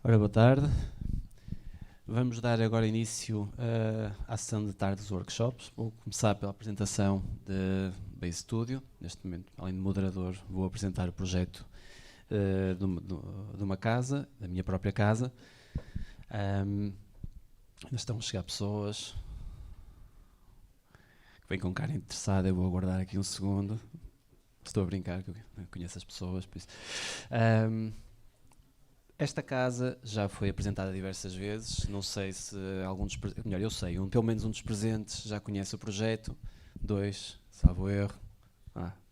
Ora, boa tarde. Vamos dar agora início à sessão de tarde dos workshops. Vou começar pela apresentação de Base Studio. Neste momento, além de moderador, vou apresentar o projeto de uma casa, da minha própria casa. Ainda estão a chegar pessoas que vêm com cara interessada. Eu vou aguardar aqui um segundo. Estou a brincar, que eu conheço as pessoas, por isso. Esta casa já foi apresentada diversas vezes. Não sei se melhor, eu sei, pelo menos um dos presentes já conhece o projeto. 2, salvo erro.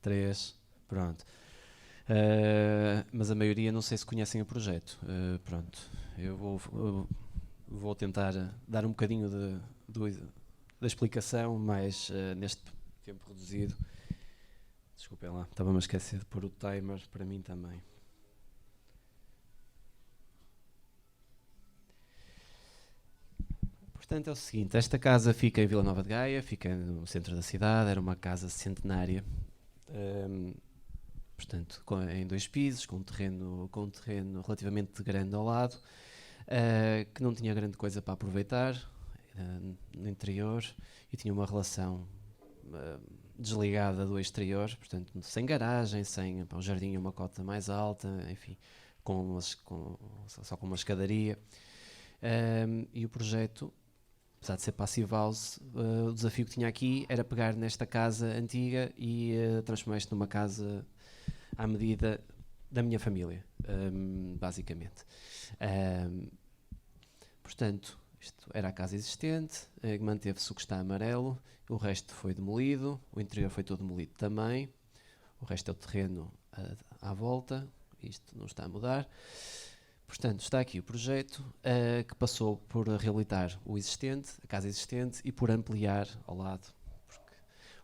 3, pronto. Mas a maioria não sei se conhecem o projeto. Pronto, eu vou tentar dar um bocadinho da explicação, mas neste tempo reduzido. Desculpem lá, estava-me a esquecer de pôr o timer para mim também. Portanto, é o seguinte, esta casa fica em Vila Nova de Gaia, fica no centro da cidade, era uma casa centenária, portanto, em 2 pisos, com um terreno relativamente grande ao lado, que não tinha grande coisa para aproveitar no interior e tinha uma relação desligada do exterior, portanto, sem garagem, sem um jardim e uma cota mais alta, enfim, só com uma escadaria. E o projeto, apesar de ser passive house, o desafio que tinha aqui era pegar nesta casa antiga e transformar isto numa casa à medida da minha família, basicamente. Portanto, isto era a casa existente, manteve-se o que está amarelo, o resto foi demolido, o interior foi todo demolido também, o resto é o terreno à volta, isto não está a mudar. Portanto, está aqui o projeto que passou por reabilitar o existente, a casa existente, e por ampliar ao lado, porque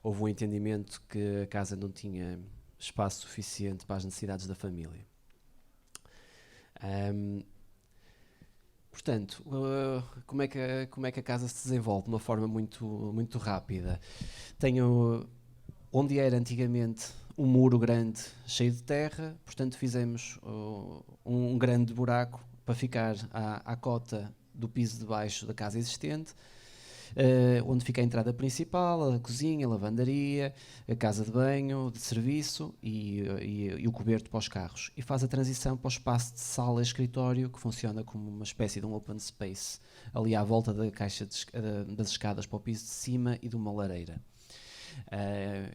houve um entendimento que a casa não tinha espaço suficiente para as necessidades da família. Portanto, como é que a casa se desenvolve de uma forma muito rápida? Tenho onde era antigamente um muro grande cheio de terra, portanto fizemos um grande buraco para ficar à cota do piso de baixo da casa existente, onde fica a entrada principal, a cozinha, a lavandaria, a casa de banho, de serviço e o coberto para os carros. E faz a transição para o espaço de sala e escritório, que funciona como uma espécie de um open space, ali à volta da caixa das escadas para o piso de cima e de uma lareira.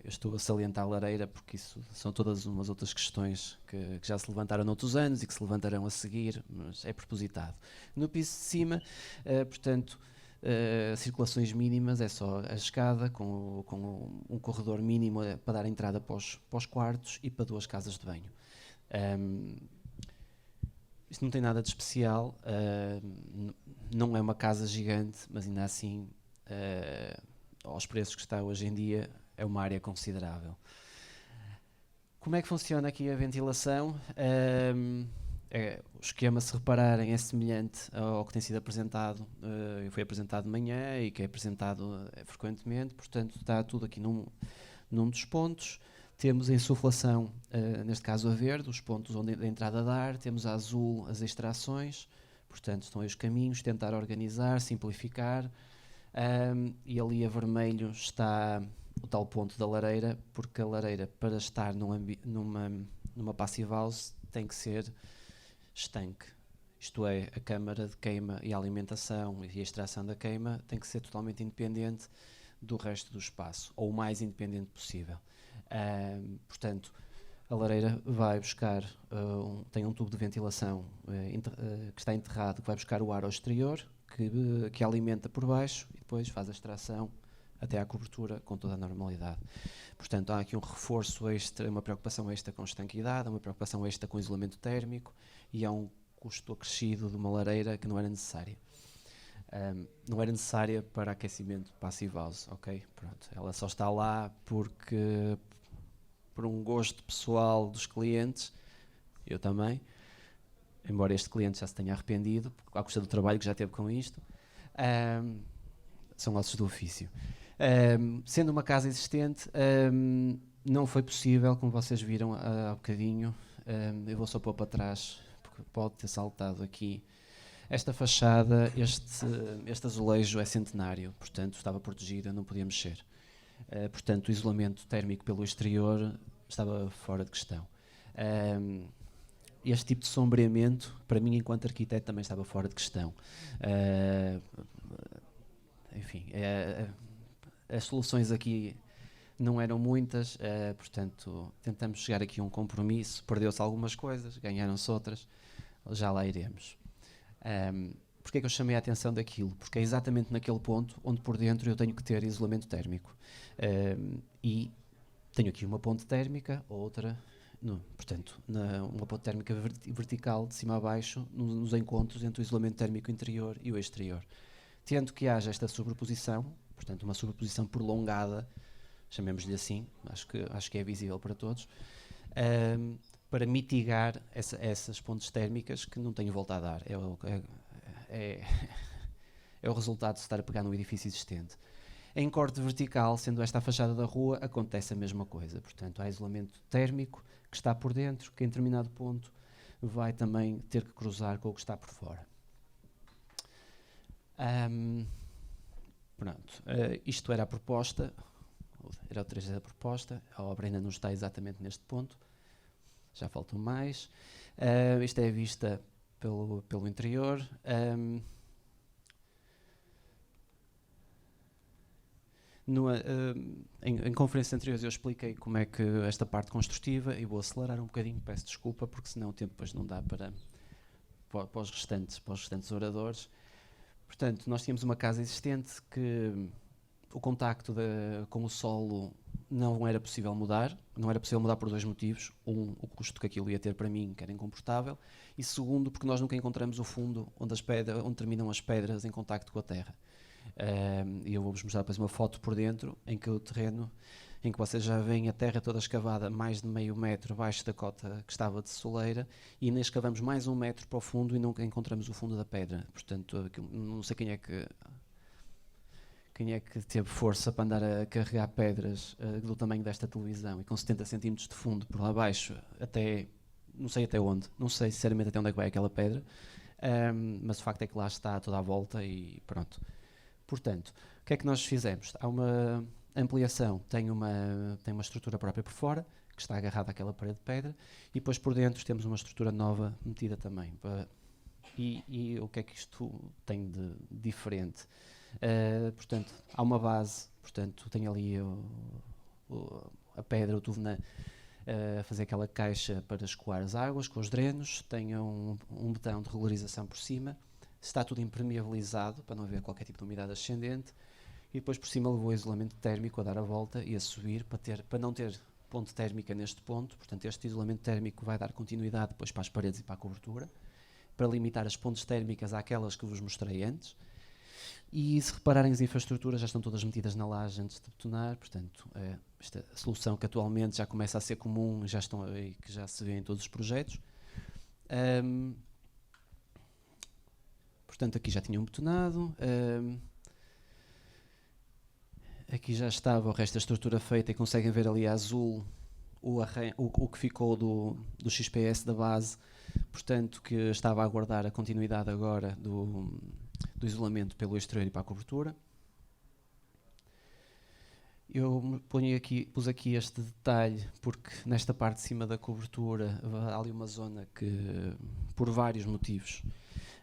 Eu estou a salientar a lareira porque isso são todas umas outras questões que já se levantaram noutros anos e que se levantarão a seguir, mas é propositado. No piso de cima, portanto, circulações mínimas, é só a escada com um corredor mínimo para dar entrada para os quartos e para 2 casas de banho. Isto não tem nada de especial, não é uma casa gigante, mas ainda assim, aos preços que está hoje em dia, é uma área considerável. Como é que funciona aqui a ventilação? O esquema, se repararem, é semelhante ao que tem sido apresentado, foi apresentado de manhã e que é apresentado frequentemente, portanto está tudo aqui num dos pontos. Temos a insuflação, neste caso a verde, os pontos onde a entrada dá ar, temos a azul as extrações, portanto estão aí os caminhos, tentar organizar, simplificar, e ali a vermelho está o tal ponto da lareira, porque a lareira, para estar numa passive house, tem que ser estanque, isto é, a câmara de queima e a alimentação e a extração da queima tem que ser totalmente independente do resto do espaço, ou o mais independente possível. Portanto, a lareira vai buscar, tem um tubo de ventilação que está enterrado, que vai buscar o ar ao exterior, que alimenta por baixo e depois faz a extração até à cobertura com toda a normalidade. Portanto, há aqui um reforço extra, uma preocupação extra com estanquidade, uma preocupação extra com isolamento térmico e há um custo acrescido de uma lareira que não era necessária. Não era necessária para aquecimento passive house, ok? Pronto, ela só está lá porque, por um gosto pessoal dos clientes, eu também, embora este cliente já se tenha arrependido, à custa do trabalho que já teve com isto, são ossos do ofício. Sendo uma casa existente, não foi possível, como vocês viram há bocadinho, eu vou só pôr para trás, porque pode ter saltado aqui, Esta fachada, este azulejo é centenário, portanto estava protegido, não podia mexer. Portanto, o isolamento térmico pelo exterior estava fora de questão. Este tipo de sombreamento, para mim, enquanto arquiteto, também estava fora de questão. Enfim, as soluções aqui não eram muitas, portanto, tentamos chegar aqui a um compromisso. Perdeu-se algumas coisas, ganharam-se outras, já lá iremos. Porquê é que eu chamei a atenção daquilo? Porque é exatamente naquele ponto onde por dentro eu tenho que ter isolamento térmico. E tenho aqui uma ponte térmica, outra, portanto, uma ponte térmica vertical de cima a baixo nos encontros entre o isolamento térmico interior e o exterior. Tendo que haja esta sobreposição, portanto uma sobreposição prolongada, chamemos-lhe assim, acho que é visível para todos, para mitigar essas pontes térmicas que não tenho volta a dar. É o resultado de estar a pegar no edifício existente. Em corte vertical, sendo esta a fachada da rua, acontece a mesma coisa. Portanto, há isolamento térmico que está por dentro, que em determinado ponto vai também ter que cruzar com o que está por fora. Pronto, isto era a proposta, era o 3D da proposta, a obra ainda não está exatamente neste ponto, já faltam mais. Isto é a vista pelo interior. Em conferências anteriores eu expliquei como é que esta parte construtiva, e vou acelerar um bocadinho, peço desculpa, porque senão o tempo depois não dá para os restantes oradores. Portanto, nós tínhamos uma casa existente que o contacto com o solo não era possível mudar. Não era possível mudar por dois motivos. Um, o custo que aquilo ia ter para mim, que era incomportável. E segundo, porque nós nunca encontramos o fundo onde terminam as pedras em contacto com a terra. E eu vou-vos mostrar depois uma foto por dentro, em que o terreno, em que vocês já veem a terra toda escavada mais de meio metro abaixo da cota que estava de soleira, e ainda escavamos mais 1 metro para o fundo e nunca encontramos o fundo da pedra. Portanto, não sei quem é que teve força para andar a carregar pedras do tamanho desta televisão e com 70 cm de fundo por lá abaixo, até, não sei até onde, não sei sinceramente até onde é que vai aquela pedra, mas o facto é que lá está toda à volta e pronto. Portanto, o que é que nós fizemos? Há uma ampliação, tem uma estrutura própria por fora, que está agarrada àquela parede de pedra, e depois por dentro temos uma estrutura nova metida também. E o que é que isto tem de diferente? Portanto, há uma base, portanto, tem ali a pedra, o tuvena, a fazer aquela caixa para escoar as águas com os drenos, tem um betão de regularização por cima, está tudo impermeabilizado para não haver qualquer tipo de umidade ascendente, e depois por cima levou o isolamento térmico a dar a volta e a subir para não ter ponte térmica neste ponto. Portanto, este isolamento térmico vai dar continuidade depois para as paredes e para a cobertura, para limitar as pontes térmicas àquelas que vos mostrei antes. E se repararem, as infraestruturas já estão todas metidas na laje antes de betonar, portanto, esta solução que atualmente já começa a ser comum, que já se vê em todos os projetos. Portanto, aqui já tinham betonado, aqui já estava o resto da estrutura feita e conseguem ver ali a azul o que ficou do XPS da base, portanto, que estava a aguardar a continuidade agora do isolamento pelo exterior e para a cobertura. Eu pus aqui este detalhe porque nesta parte de cima da cobertura há ali uma zona que, por vários motivos,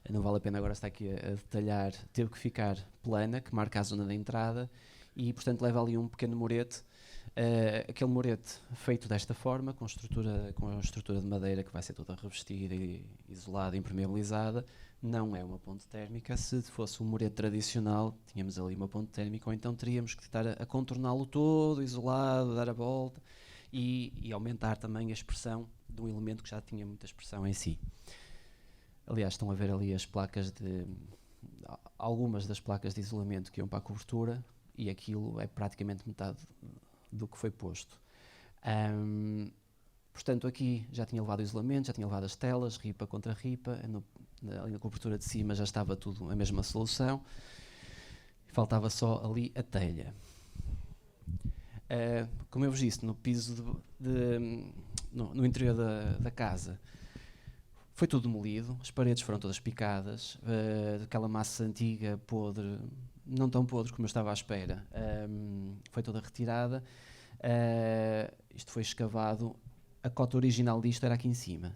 não vale a pena agora estar aqui a detalhar, teve que ficar plana, que marca a zona da entrada, e portanto leva ali um pequeno murete. Aquele murete feito desta forma, com a estrutura de madeira que vai ser toda revestida e isolada, impermeabilizada, não é uma ponte térmica. Se fosse um murete tradicional, tínhamos ali uma ponte térmica, ou então teríamos que estar a contorná-lo todo, isolado, dar a volta e aumentar também a expressão de um elemento que já tinha muita expressão em si. Aliás, estão a ver ali as placas algumas das placas de isolamento que iam para a cobertura, e aquilo é praticamente metade do que foi posto. Portanto, aqui já tinha levado o isolamento, já tinha levado as telas, ripa contra ripa, na cobertura de cima já estava tudo a mesma solução, faltava só ali a telha. Como eu vos disse, no piso no interior da casa, Foi tudo demolido, as paredes foram todas picadas, aquela massa antiga, podre, não tão podre como eu estava à espera, foi toda retirada. Isto foi escavado, a cota original disto era aqui em cima.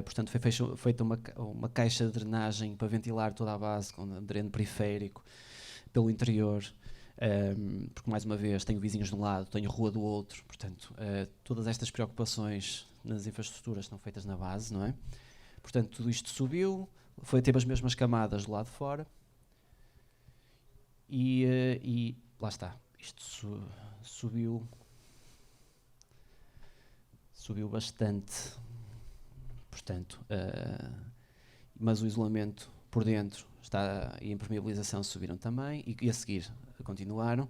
Portanto, foi feita uma caixa de drenagem para ventilar toda a base, com dreno periférico, pelo interior, porque, mais uma vez, tenho vizinhos de um lado, tenho rua do outro, portanto, todas estas preocupações nas infraestruturas estão feitas na base, não é? Portanto, tudo isto subiu, teve as mesmas camadas do lado de fora, e lá está, isto subiu bastante, portanto, mas o isolamento por dentro e a impermeabilização subiram também, e a seguir continuaram,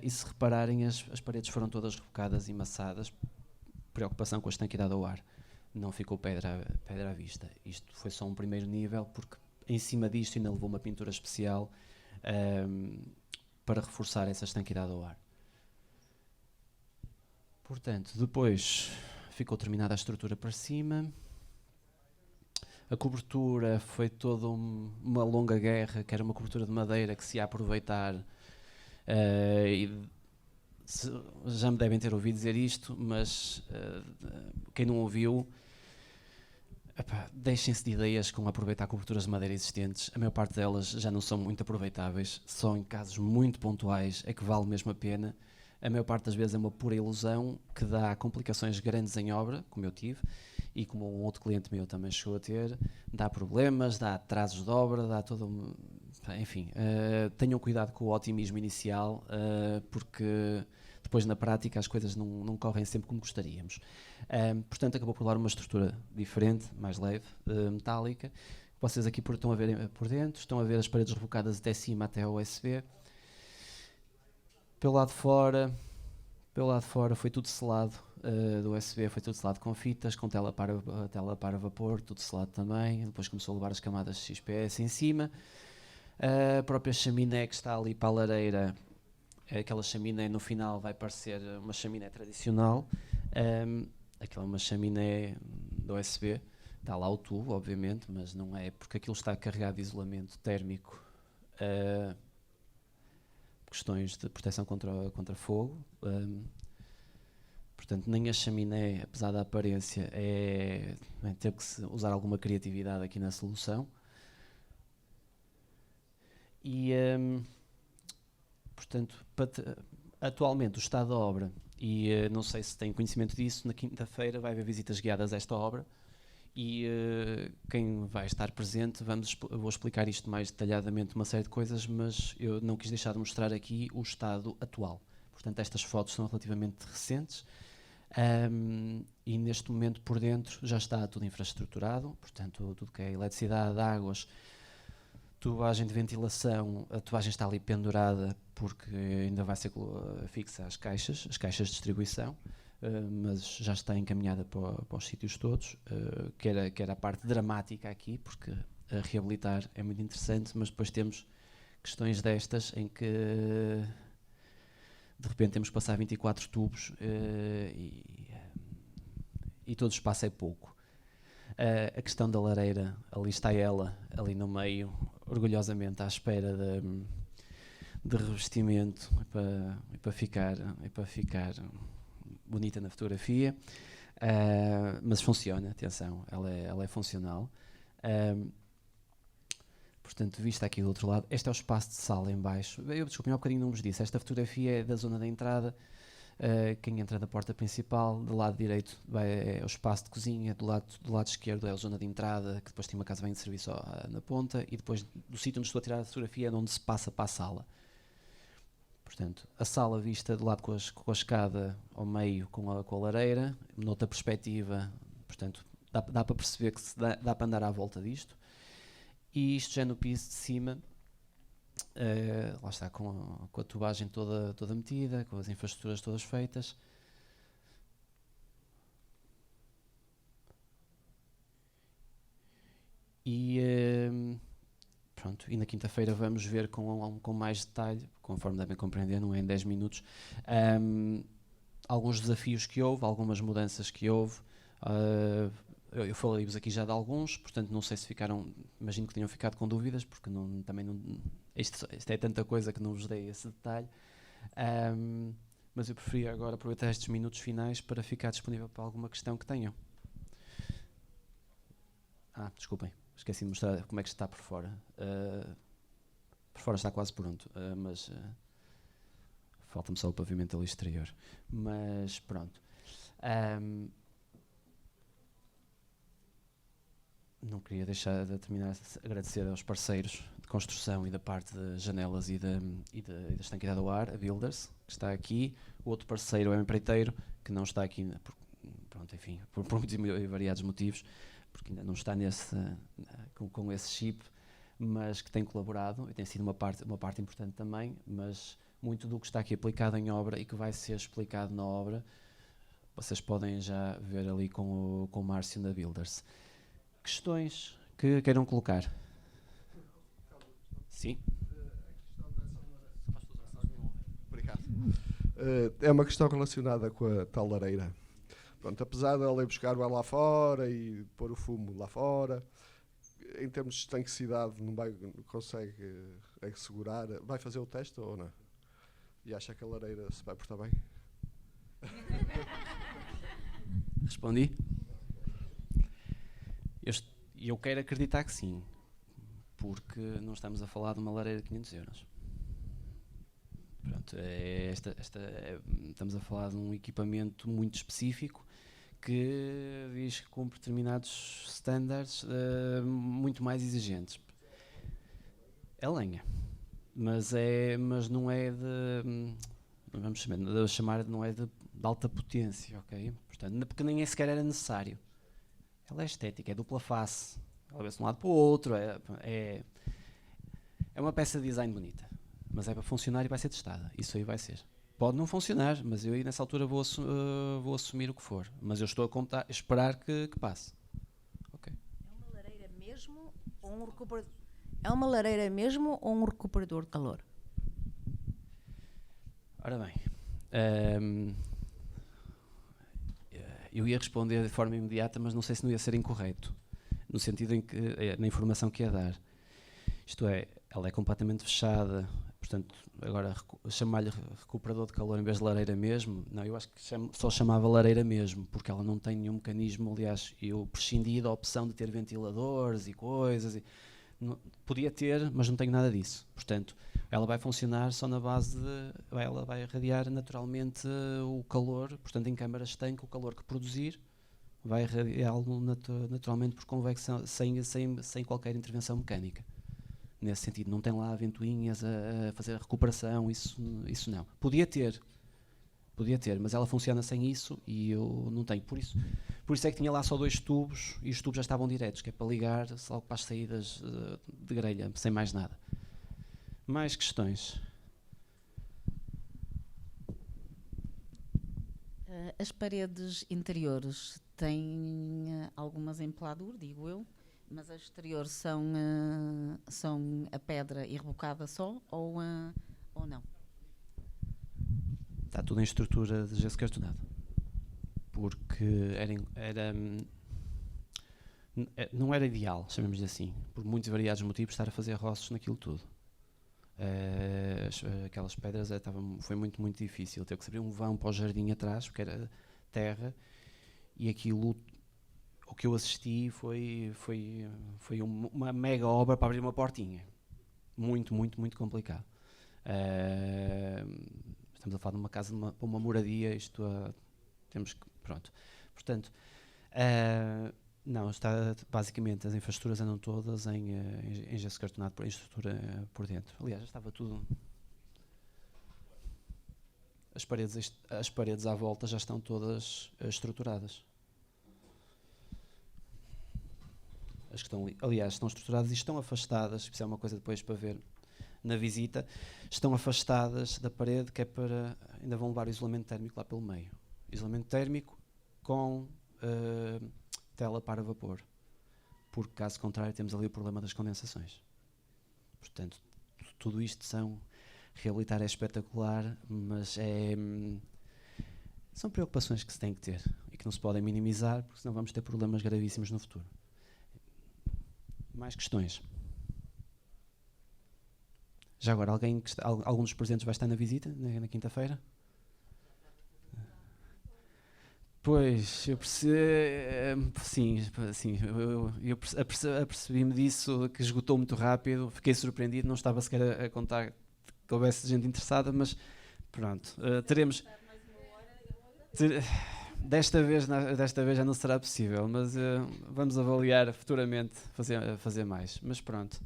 e se repararem, as paredes foram todas revocadas e massadas, preocupação com a estanqueidade ao ar, não ficou pedra à vista. Isto foi só um primeiro nível, porque em cima disto ainda levou uma pintura especial para reforçar essa estanqueidade ao ar. Portanto, depois ficou terminada a estrutura para cima. A cobertura foi toda uma longa guerra, que era uma cobertura de madeira que se ia aproveitar. Já me devem ter ouvido dizer isto, mas quem não ouviu, deixem-se de ideias com aproveitar coberturas de madeira existentes. A maior parte delas já não são muito aproveitáveis, só em casos muito pontuais é que vale mesmo a pena. A maior parte das vezes é uma pura ilusão que dá complicações grandes em obra, como eu tive, e como um outro cliente meu também chegou a ter, dá problemas, dá atrasos de obra, dá todo enfim, tenham cuidado com o otimismo inicial, porque depois na prática as coisas não correm sempre como gostaríamos. Portanto, acabou por dar uma estrutura diferente, mais leve, metálica. Vocês aqui estão a ver por dentro, estão a ver as paredes revocadas até cima, até ao USB. Pelo lado de fora foi tudo selado, do USB foi tudo selado com fitas, com tela para vapor, tudo selado também. Depois começou a levar as camadas de XPS em cima. A própria chaminé que está ali para a lareira, aquela chaminé no final vai parecer uma chaminé tradicional. Aquela é uma chaminé do USB, está lá o tubo, obviamente, mas não é, porque aquilo está carregado de isolamento térmico, questões de proteção contra fogo. Portanto, nem a chaminé, apesar da aparência, teve que se usar alguma criatividade aqui na solução. E, portanto, atualmente o estado da obra, e não sei se têm conhecimento disso, na quinta-feira vai haver visitas guiadas a esta obra, e quem vai estar presente, vou explicar isto mais detalhadamente, uma série de coisas, mas eu não quis deixar de mostrar aqui o estado atual. Portanto, estas fotos são relativamente recentes, e neste momento por dentro já está tudo infraestruturado, portanto, tudo que é eletricidade, águas, tubagem de ventilação, a tubagem está ali pendurada porque ainda vai ser fixa as caixas de distribuição, mas já está encaminhada para os sítios todos, que era a parte dramática aqui, porque a reabilitar é muito interessante, mas depois temos questões destas em que de repente temos que passar 24 tubos e todo espaço é pouco. A questão da lareira, ali está ela, ali no meio, orgulhosamente à espera de revestimento e para ficar bonita na fotografia, mas funciona, atenção, ela é funcional. Portanto, vista aqui do outro lado, este é o espaço de sala em baixo. Desculpem, há um bocadinho não vos disse, esta fotografia é da zona da entrada. Quem entra da porta principal, do lado direito é o espaço de cozinha, do lado esquerdo é a zona de entrada, que depois tem uma casa bem de serviço na ponta, e depois do sítio onde estou a tirar a fotografia é onde se passa para a sala. Portanto, a sala vista do lado com a escada ao meio com a lareira, noutra perspectiva, portanto, dá para perceber que dá para andar à volta disto. E isto já no piso de cima, lá está, com a tubagem toda metida, com as infraestruturas todas feitas. E pronto, e na quinta-feira vamos ver com mais detalhe, conforme devem compreender, não é em 10 minutos, alguns desafios que houve, algumas mudanças que houve, eu falei-vos aqui já de alguns, portanto não sei se ficaram, imagino que tenham ficado com dúvidas, porque também não, isto é tanta coisa que não vos dei esse detalhe. Mas eu preferia agora aproveitar estes minutos finais para ficar disponível para alguma questão que tenham. Desculpem, esqueci de mostrar como é que está por fora. Por fora está quase pronto, mas falta-me só o pavimento ali exterior. Mas pronto. Não queria deixar de terminar de agradecer aos parceiros de construção e da parte de janelas e da estanqueidade do ar, a Builders, que está aqui. O outro parceiro é o empreiteiro, que não está aqui, por muitos e variados motivos, porque ainda não está com esse chip, mas que tem colaborado e tem sido uma parte importante também, mas muito do que está aqui aplicado em obra e que vai ser explicado na obra, vocês podem já ver ali com o Márcio da Builders. Questões que queiram colocar? Sim. Obrigado. É uma questão relacionada com a tal lareira. Pronto, apesar de ela ir buscar o ar lá fora e pôr o fumo lá fora, em termos de estanquicidade não consegue assegurar. Vai fazer o teste ou não? E acha que a lareira se vai portar bem? Respondi? Eu quero acreditar que sim, porque não estamos a falar de uma lareira de 500 euros. Pronto, estamos a falar de um equipamento muito específico que diz que cumpre determinados standards muito mais exigentes. É lenha, mas não é vamos chamar, não é de alta potência, ok? Portanto, porque nem sequer era necessário. Ela é estética, é dupla face, ela vê-se de um lado para o outro, é uma peça de design bonita, mas é para funcionar e vai ser testada, isso aí vai ser. Pode não funcionar, mas eu aí nessa altura vou assumir o que for, mas eu estou a esperar que passe. Okay. É uma lareira mesmo ou um recuperador? É uma lareira mesmo ou um recuperador de calor? Ora bem, eu ia responder de forma imediata, mas não sei se não ia ser incorreto, no sentido em que, na informação que ia dar. Isto é, ela é completamente fechada, portanto, agora chamar-lhe recuperador de calor em vez de lareira mesmo, não, eu acho que só chamava lareira mesmo, porque ela não tem nenhum mecanismo, aliás, eu prescindi da opção de ter ventiladores e coisas, podia ter, mas não tenho nada disso, portanto, ela vai funcionar só na base ela vai irradiar naturalmente o calor, portanto em câmara estanque o calor que produzir vai irradiá-lo naturalmente por convecção, sem qualquer intervenção mecânica. Nesse sentido, não tem lá ventoinhas a fazer a recuperação, isso não. Podia ter, mas ela funciona sem isso e eu não tenho. Por isso é que tinha lá só 2 tubos e os tubos já estavam diretos, que é para ligar logo para as saídas de grelha, sem mais nada. Mais questões? As paredes interiores têm algumas em peladura, digo eu, mas as exteriores são a pedra e rebocada só ou não? Está tudo em estrutura de gesso cartonado. Porque não era ideal, chamemos-lhe assim, por muitos variados motivos, estar a fazer roços naquilo tudo. Aquelas pedras foi muito, muito difícil. Teve que se abrir um vão para o jardim atrás, porque era terra, e aquilo, o que eu assisti foi uma mega obra para abrir uma portinha. Muito, muito, muito complicado. Estamos a falar de uma casa, para uma moradia, temos que, pronto. Portanto, não, está basicamente, as infraestruturas andam todas em gesso cartonado, em estrutura por dentro. Aliás, já estava tudo. As paredes à volta já estão todas estruturadas. As que estão ali, aliás, estão estruturadas e estão afastadas, isso é uma coisa depois para ver na visita, estão afastadas da parede, que é para, ainda vão levar o isolamento térmico lá pelo meio. Isolamento térmico com tela para vapor, porque caso contrário temos ali o problema das condensações. Portanto, tudo isto reabilitar é espetacular, mas são preocupações que se tem que ter. E que não se podem minimizar, porque senão vamos ter problemas gravíssimos no futuro. Mais questões? Já agora, algum dos presentes vai estar na visita, na quinta-feira? Pois, eu percebi, eu apercebi-me disso, que esgotou muito rápido, fiquei surpreendido, não estava sequer a contar que houvesse gente interessada, mas pronto, teremos... Desta vez já não será possível, mas vamos avaliar futuramente fazer mais. Mas pronto,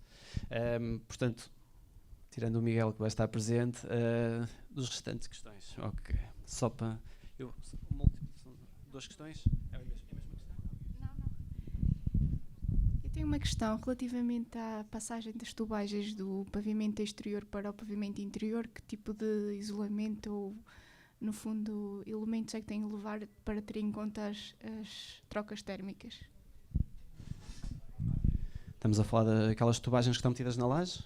portanto, tirando o Miguel que vai estar presente, dos restantes questões. Ok, só para... Duas questões? É a mesma questão? Não. Eu tenho uma questão relativamente à passagem das tubagens do pavimento exterior para o pavimento interior. Que tipo de isolamento ou, no fundo, elementos é que têm que levar para ter em conta as trocas térmicas? Estamos a falar daquelas tubagens que estão metidas na laje?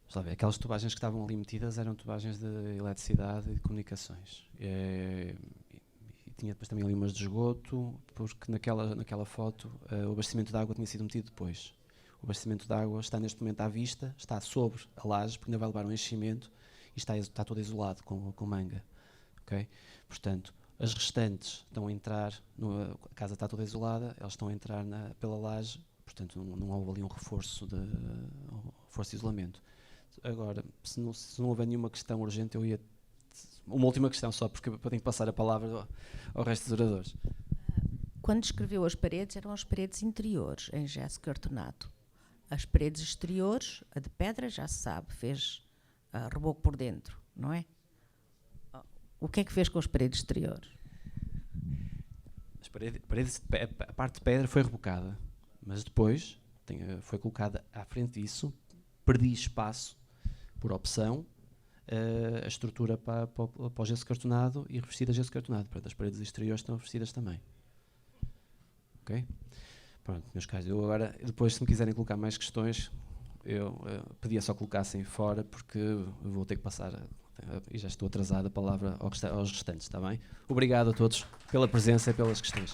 Vamos lá ver, aquelas tubagens que estavam ali metidas eram tubagens de eletricidade e de comunicações. E tinha depois também ali umas de esgoto, porque naquela foto o abastecimento de água tinha sido metido depois. O abastecimento de água está neste momento à vista, está sobre a laje, porque ainda vai levar um enchimento e está todo isolado com manga. Okay? Portanto, as restantes estão a entrar, a casa está toda isolada, elas estão a entrar pela laje, portanto não houve ali um reforço de isolamento. Agora, se não houver nenhuma questão urgente, eu ia... Uma última questão só, porque eu tenho que passar a palavra ao resto dos oradores. Quando descreveu as paredes, eram as paredes interiores, em gesso cartonado. As paredes exteriores, a de pedra, já se sabe, fez reboco por dentro, não é? O que é que fez com as paredes exteriores? A parte de pedra foi rebocada, mas depois foi colocada à frente disso, perdi espaço, por opção, a estrutura para o gesso cartonado e revestida a gesso cartonado. Portanto, as paredes exteriores estão revestidas também. Ok? Pronto, meus caros, eu agora, depois, se me quiserem colocar mais questões, eu pedia só que colocassem fora, porque eu vou ter que passar, e já estou atrasado, a palavra aos restantes, está bem? Obrigado a todos pela presença e pelas questões.